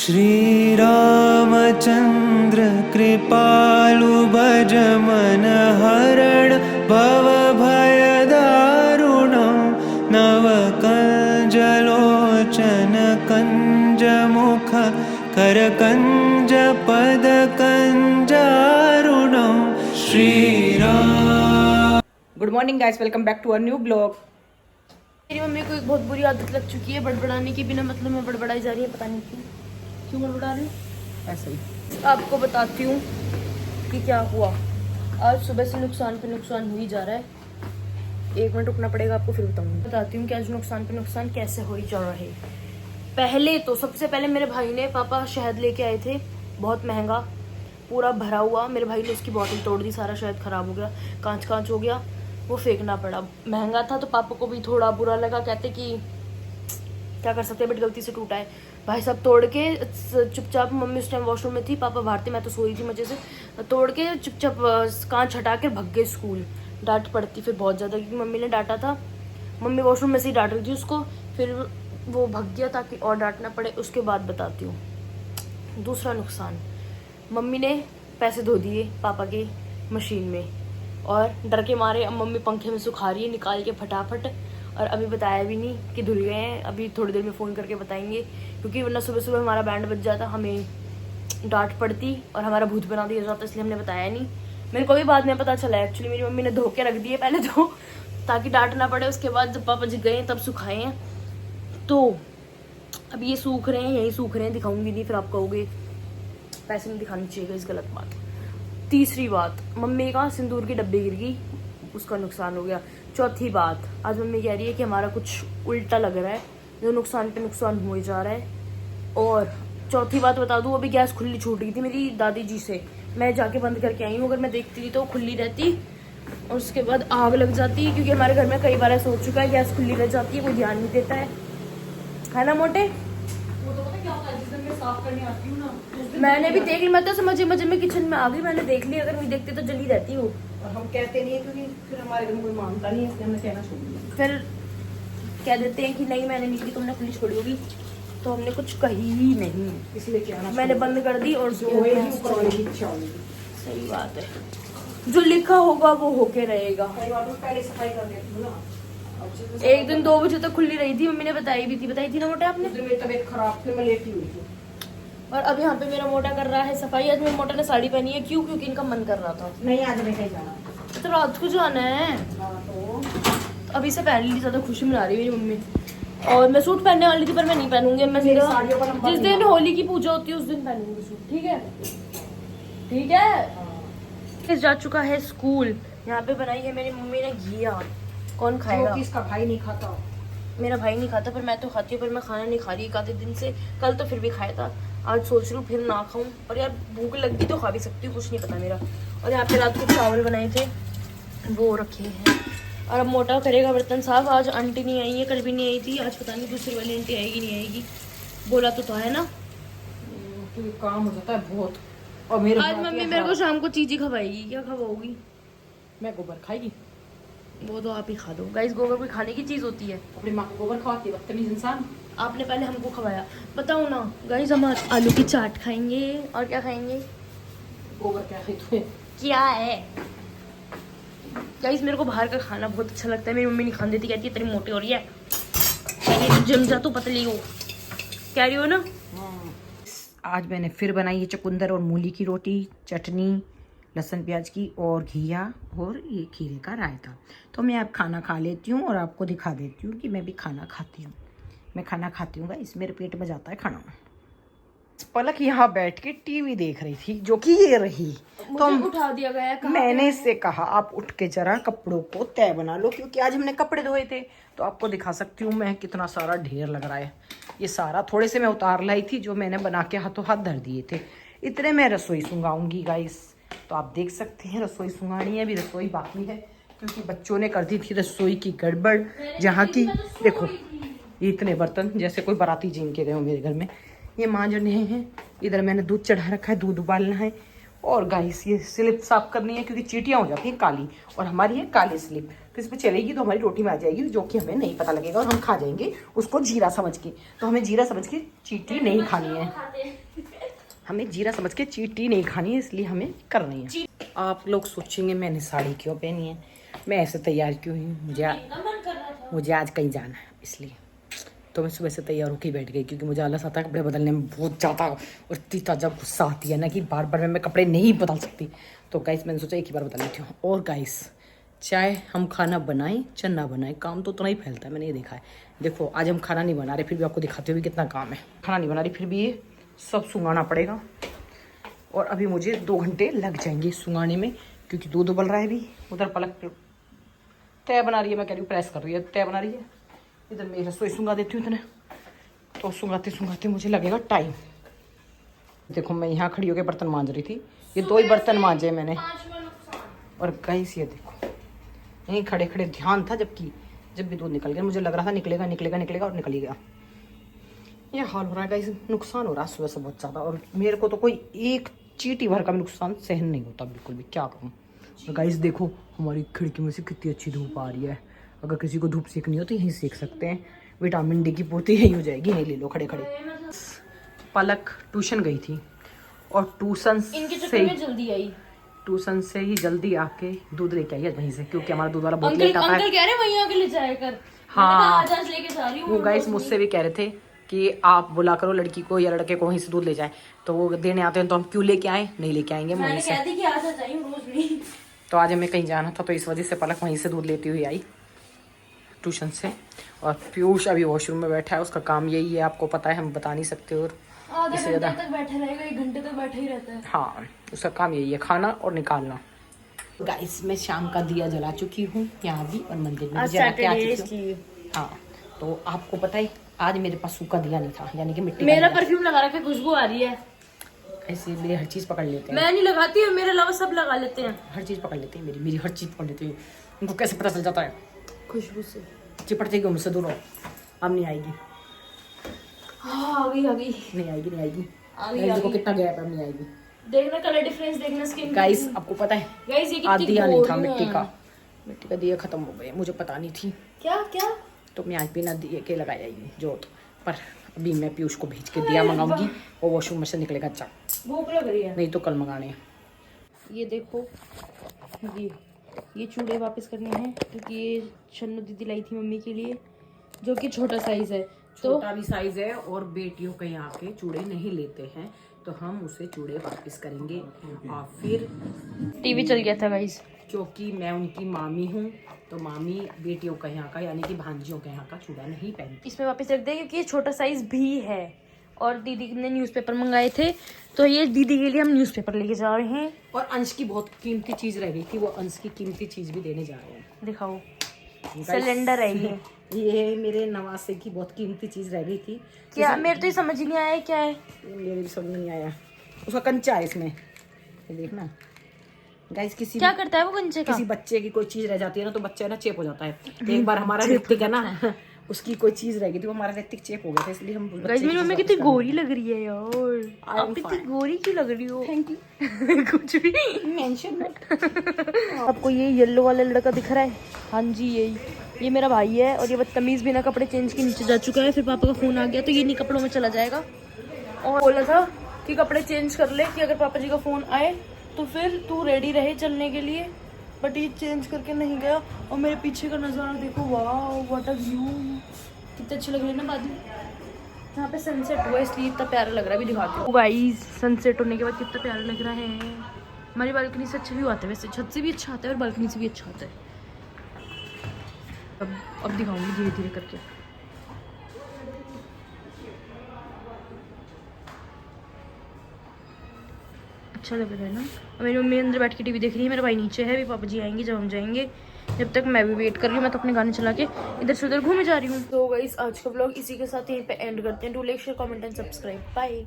श्री रामचंद्र कृपालु भज मन हरण भव भय दारुणं नव कंज लोचन कंज मुख कर कंज पद कंजारुणं Shri Ram. Good morning guys, welcome back to a new blog. मेरी मम्मी को एक बहुत बुरी आदत लग चुकी है बड़बड़ाने की, बिना मतलब में बड़बड़ाई जा रही है। पता नहीं क्यों बड़बड़ा रही है। ऐसे ही आपको बताती हूँ कि क्या हुआ। आज सुबह से नुकसान पे नुकसान हो ही जा रहा है। 1 मिनट रुकना पड़ेगा आपको, फिर बताती हूँ कि आज नुकसान पे नुकसान कैसे हो ही जा रहा है। पहले तो सबसे पहले मेरे भाई ने, पापा शहद लेके आए थे बहुत महंगा, पूरा भरा हुआ। मेरे भाई ने उसकी बोतल तोड़ दी, सारा शहद खराब हो गया, कांच हो गया, वो फेंकना पड़ा। महंगा था तो पापा को भी थोड़ा बुरा लगा, कहते कि क्या कर सकते हैं, बट गलती से टूटा है। भाई साहब तोड़ के चुपचाप, मम्मी उस टाइम वॉशरूम में थी, पापा बाहर थे, मैं तो सोई थी मजे से, तोड़ के चुपचाप कांच हटा के भग गए स्कूल। डांट पड़ती फिर बहुत ज़्यादा, क्योंकि मम्मी ने डांटा था। मम्मी वॉशरूम में से ही डांट रही थी उसको, फिर वो भग गया ताकि और डांटना पड़े। उसके बाद बताती हूँ दूसरा नुकसान। मम्मी ने पैसे धो दिए पापा के मशीन में, और डर के मारे अब मम्मी पंखे में सुखा रही है निकाल के फटाफट, और अभी बताया भी नहीं कि धुल गए हैं। अभी थोड़ी देर में फ़ोन करके बताएंगे, क्योंकि वरना सुबह सुबह हमारा बैंड बज जाता, हमें डांट पड़ती और हमारा भूत बना दिया जाता, इसलिए हमने बताया नहीं। मेरे को भी बाद में पता चला एक्चुअली, मेरी मम्मी ने धो के रख दिए पहले तो, ताकि डांट ना पड़े। उसके बाद जब पापा जी गए तब सुखाए हैं। तो अब ये सूख रहे हैं, यही सूख रहे हैं, दिखाऊंगी नहीं, फिर आप कहोगे पैसे नहीं दिखानी चाहिए, इस गलत बात। तीसरी बात, मम्मी का सिंदूर की डब्बी गिर गई, उसका नुकसान हो गया। चौथी बात, आज मम्मी कह रही है कि हमारा कुछ उल्टा लग रहा है, जो नुकसान पे नुकसान हो ही जा रहा है। और चौथी बात बता दूँ, अभी गैस खुली छूट गई थी मेरी दादी जी से, मैं जाके बंद करके आई हूँ। अगर मैं देखती थी तो खुली रहती, और उसके बाद आग लग जाती, क्योंकि हमारे घर में कई बार ऐसा हो चुका है, गैस खुली रह जाती है, कोई ध्यान नहीं देता है ना मोटे। वो तो पता क्या होता है, जिस दिन मैं साफ करने आती हूँ ना, मैंने भी देख ली, मैं तो समझे मजे में किचन में आ गई, मैंने देख ली। अगर नहीं देखती तो जली रहती हूँ। और हम कहते नहीं है, क्योंकि फिर हमारे घर में कोई मानता नहीं है, इसलिए हमने कहना छोड़ दिया। फिर कह देते हैं कि नहीं मैंने नहीं की, तुमने खुली छोड़ी होगी, तो हमने कुछ कही ही नहीं, इसलिए कहना मैंने बंद कर दी। और जो होएगी ऊपर वाले की इच्छा होगी। सही बात है, जो लिखा होगा वो होके रहेगा। कई बार तो पहले सफाई कर देती हूँ ना। एक दिन 2 बजे तक खुली रही थी, मम्मी ने बताई थी ना मोटा आपने। उस दिन मेरी तबीयत खराब थी, मैं लेटी हुई थी। और अब यहाँ पे मेरा मोटा कर रहा है सफाई। आज मेरे मोटा ने साड़ी पहनी है, क्यों? क्योंकि इनका मन कर रहा था। नहीं, आज मैं कहीं जाना। तो रात को जाना है, तो अभी से पहन ली, ज्यादा खुशी मना रही मेरी मम्मी। और मैं सूट पहनने वाली थी, पर मैं नहीं पहनूंगी। मैं मेरी साड़ियों का नंबर जिस दिन होली की पूजा होती है उस दिन पहनूंगी सूट, ठीक है? ठीक है। किस जा चुका है स्कूल। यहाँ पे बनाई है मेरी मम्मी ने घिया, कौन खाएगा? इसका भाई नहीं खाता। मेरा भाई नहीं खाता, पर मैं तो खाती हूँ, पर मैं खाना नहीं खा रही एक आधे दिन से। कल तो फिर भी खाया था, आज सोच रही हूँ फिर ना खाऊं। और यार भूख लगती तो खा भी सकती हूँ, कुछ नहीं पता मेरा। और यहाँ पे रात को चावल बनाए थे, वो रखे हैं। और अब मोटा करेगा बर्तन साफ। आज आंटी नहीं आई है, कल भी नहीं आई थी, आज पता नहीं दूसरी वाली आंटी आएगी नहीं आएगी, बोला तो है ना। तो काम हो जाता है बहुत। और मेरे आज मम्मी मेरे को शाम को चीज़ ही खवाएगी। क्या खवाओगी? मैं गोबर खाएगी। वो तो आप ही खा दो। गाइस, गोबर कोई खाने की चीज़ होती है? अपनी माँ को गोबर खवाती है, बदतमीज इंसान। आपने पहले हमको खवाया, बताओ ना। गाइस, हम आलू की चाट खाएंगे। और क्या खाएंगे? गोबर क्या है तुम्हें? क्या है गाइस, मेरे को बाहर का खाना बहुत अच्छा लगता है। मेरी मम्मी नहीं खाने देती, कहती है तेरी मोटी हो रही है, जिम जा तो पतली हो, कह रही हो ना। आज मैंने फिर बनाई है चुकंदर और मूली की रोटी, चटनी लहसुन प्याज की, और घिया, और ये खीरे का रायता। तो मैं अब खाना खा लेती हूँ और आपको दिखा देती हूँ कि मैं भी खाना खाती हूँ। मैं खाना खाती हूँ गाइस, मेरे पेट में जाता है खाना। पलक यहाँ बैठ के टीवी देख रही थी, जो कि ये रही, तो उठा दिया गया है। मैंने इससे कहा आप उठ के जरा कपड़ों को तय बना लो, क्योंकि आज हमने कपड़े धोए थे। तो आपको दिखा सकती हूँ मैं, कितना सारा ढेर लग रहा है। ये सारा थोड़े से मैं उतार लाई थी, जो मैंने बना के हाथों हाथ धर दिए थे। इतने मैं रसोई सुंगाऊंगी गाइस। तो आप देख सकते हैं रसोई सुंगानी है, अभी रसोई बाकी है, क्योंकि बच्चों ने कर दी थी रसोई की गड़बड़। जहाँ की देखो, ये इतने बर्तन जैसे कोई बाराती जिन के गए हो मेरे घर में, ये मांज रहे हैं। इधर मैंने दूध चढ़ा रखा है, दूध उबालना है। और गाइस ये स्लिप साफ करनी है क्योंकि चींटियां हो जाती हैं काली, और हमारी है काली स्लिप, तो इस पर चलेगी तो हमारी रोटी में आ जाएगी, जो कि हमें नहीं पता लगेगा और हम खा जाएंगे उसको जीरा समझ के। तो हमें जीरा समझ के चींटी नहीं खानी है, हमें जीरा समझ के चींटी नहीं खानी है, इसलिए हमें करनी है। आप लोग सोचेंगे मैंने साड़ी क्यों पहनी है, मैं ऐसे तैयार क्यों हूँ, मुझे आज कहीं जाना है इसलिए। तो मैं सुबह से तैयार होकर बैठ गई क्योंकि मुझे आलस आता है कपड़े बदलने में बहुत ज़्यादा, और इतनी ताजा गुस्सा आती है ना कि बार बार मैं कपड़े नहीं बदल सकती। तो गाइस मैंने सोचा एक ही बार बदल लेती हूँ। और गाइस चाहे हम खाना बनाएं चाहे ना बनाएं, काम तो उतना ही फैलता है, मैंने ये देखा है। देखो आज हम खाना नहीं बना रहे, फिर भी आपको दिखाते हुए कितना काम है। खाना नहीं बना रही फिर भी ये सब सुंगाना पड़ेगा, और अभी मुझे 2 घंटे लग जाएंगे सुंगाने में क्योंकि दूध उबल रहा है। अभी उधर पलक तय बना रही है, मैं कह रही हूँ प्रेस कर रही है, तय बना रही है। इधर मैं रसोई सुंगा देती हूँ इतने, तो सुंगाते सुंगाते मुझे लगेगा टाइम। देखो मैं यहाँ खड़ी होकर बर्तन मांज रही थी, ये 2 ही बर्तन मांजे मैंने। और गाइस ये देखो यहीं खड़े खड़े ध्यान था, जबकि जब भी दूध निकल गया मुझे लग रहा था निकलेगा निकलेगा निकलेगा, और निकल ही गया। ये हाल हो रहा है गाइस, नुकसान हो रहा है सुबह से बहुत ज़्यादा, और मेरे को तो कोई एक चींटी भर का भी नुकसान सहन नहीं होता बिल्कुल भी, क्या करूँ। और गाइस देखो हमारी खिड़की में से कितनी अच्छी धूप आ रही है, अगर किसी को धूप सेकनी हो तो यहीं सेक सकते हैं, विटामिन डी की पूर्ति यहीं हो जाएगी। यहीं ले लो खड़े खड़े। पलक ट्यूशन गई थी और ट्यूशन से ही जल्दी आके दूध लेके आई है वहीं से, क्योंकि हमारा दूध वाला बहुत लेट आता है। अंकल कह रहे वहीं आके ले जाया कर। हाँ आज लेके जा रही हूँ। वो गाइस मुझसे भी कह रहे थे कि आप बुला करो लड़की को या लड़के को वहीं से दूध ले जाए, तो वो देने आते हैं तो हम क्यों लेके आए, नहीं लेके आएंगे वहीं से। कहती कि आज आ जाइए रोज भी। तो आज हमें कहीं जाना था तो इस वजह से पलक वहीं से दूध लेती हुई आई ट्यूशन से। और पीयूष अभी वॉशरूम में बैठा है, उसका काम यही है, आपको पता है, हम बता नहीं सकते। और आधे घंटे तक बैठा रहेगा, 1 घंटे तक बैठा ही रहता है। हाँ उसका काम यही है, खाना और निकालना। गाइस मैं शाम का दिया जला चुकी हूँ यहाँ भी, और मंदिर में भी जला के आ चुकी हूँ। हाँ तो आपको पता है आज मेरे पास सूखा दिया नहीं था, यानी कि मिट्टी। मेरा परफ्यूम लगा रखा है, खुशबू आ रही है। ऐसे मेरे हर चीज पकड़ लेते हैं। मैं नहीं लगाती हूँ, मेरे अलावा सब लगा लेते हैं। हर चीज पकड़ लेते हैं, मेरी हर चीज पकड़ लेते हैं। उनको कैसे पता चल जाता है? खुशबू से चिपटते ही मुझसे दूर हो। अब नहीं आएगी। हाँ, आ गई नहीं आएगी। देखो कितना गैप है, अब नहीं आएगी। देखना कलर डिफरेंस, देखना स्किन। गाइस आपको पता है गाइस ये आज कितनी दिया नहीं था गोरी मिट्टी है। का दिया खत्म हो गया, मुझे पता नहीं थी। क्या तो मैं आज बिना दिए के लगाया ही जोत, पर अभी मैं पीयूष को भेज के दिया मंगाऊंगी, और वॉशरूम में से निकलेगा अच्छा। भूख लग रही है। नहीं तो कल मंगाने हैं। ये देखो ये चूड़े वापस करने हैं, क्योंकि ये छन्नू दीदी लाई थी मम्मी के लिए, जो कि छोटा साइज है। तो छोटा भी साइज है, और बेटियों के यहाँ के चूड़े नहीं लेते हैं, तो हम उसे चूड़े वापस करेंगे। और फिर टीवी चल गया था गाइस, क्योंकि मैं उनकी मामी हूँ, तो मामी बेटियों के यहाँ का यानी कि भांजियों के यहाँ का चूड़ा नहीं पहनती। इसमें वापस रख दे, क्योंकि ये छोटा साइज भी है। और दीदी ने न्यूज़पेपर मंगाए थे, तो ये दीदी के लिए हम न्यूज़पेपर लेके जा रहे हैं। और अंश की बहुत कीमती चीज रह गई थी, वो अंश की कीमती चीज भी देने जा रहे हैं। दिखाओ, सिलेंडर है ये मेरे नवासे की बहुत कीमती चीज रह गई थी। क्या? मेरे तो ये समझ ही नहीं आया क्या है। मेरे भी समझ नहीं आया, उसका कंचा है इसमें, ये देखना गाइस। क्या करता है वो कंचे का? किसी बच्चे की कोई चीज रह जाती है ना, तो बच्चा ना चेप हो जाता है। एक बार हमारा ऋतिक है ना, उसकी कोई चीज रह गई थी, वो हमारा ऋतिक चेप हो गया था, इसलिए हम गाइस मेरी मम्मी कितनी गोरी लग रही है यार। आप इतनी गोरी क्यों लग रही हो? Thank you. कुछ भी मेंशन आपको ये येलो वाला लड़का दिख रहा है? हाँ जी ये मेरा भाई है, और ये बदतमीज बिना कपड़े चेंज के नीचे जा चुका है। फिर पापा का फोन आ गया तो ये नहीं कपड़ों में चला जाएगा, और बोला था कि कपड़े चेंज कर ले, कि अगर पापा जी का फोन आए तो फिर तू रेडी रहे चलने के लिए। बट ये चेंज करके नहीं गया। और मेरे पीछे का नज़ारा देखो, वाह व्हाट अ व्यू, कितने अच्छे लग रहे हैं ना बादल। यहाँ पे सनसेट हुआ इसलिए इतना प्यारा लग रहा है, भी दिखाती हूँ गाइस। सनसेट होने के बाद कितना प्यारा लग रहा है। हमारी बालकनी से अच्छा व्यू आता है, वैसे छत से भी अच्छा आता है और बालकनी से भी अच्छा आता है। अब दिखाऊंगी धीरे धीरे करके। अच्छा लग रहा है ना। और मेरी मम्मी अंदर बैठ के टीवी देख रही है, मेरा भाई नीचे है। अभी पापा जी आएंगे जब हम जाएंगे, जब तक मैं भी वेट कर रही हूँ। मैं तो अपने गाने चला के इधर से उधर घूमे जा रही हूँ। तो गाइस आज का व्लॉग इसी के साथ यहीं पे एंड करते हैं। Do like share comment and subscribe. Bye.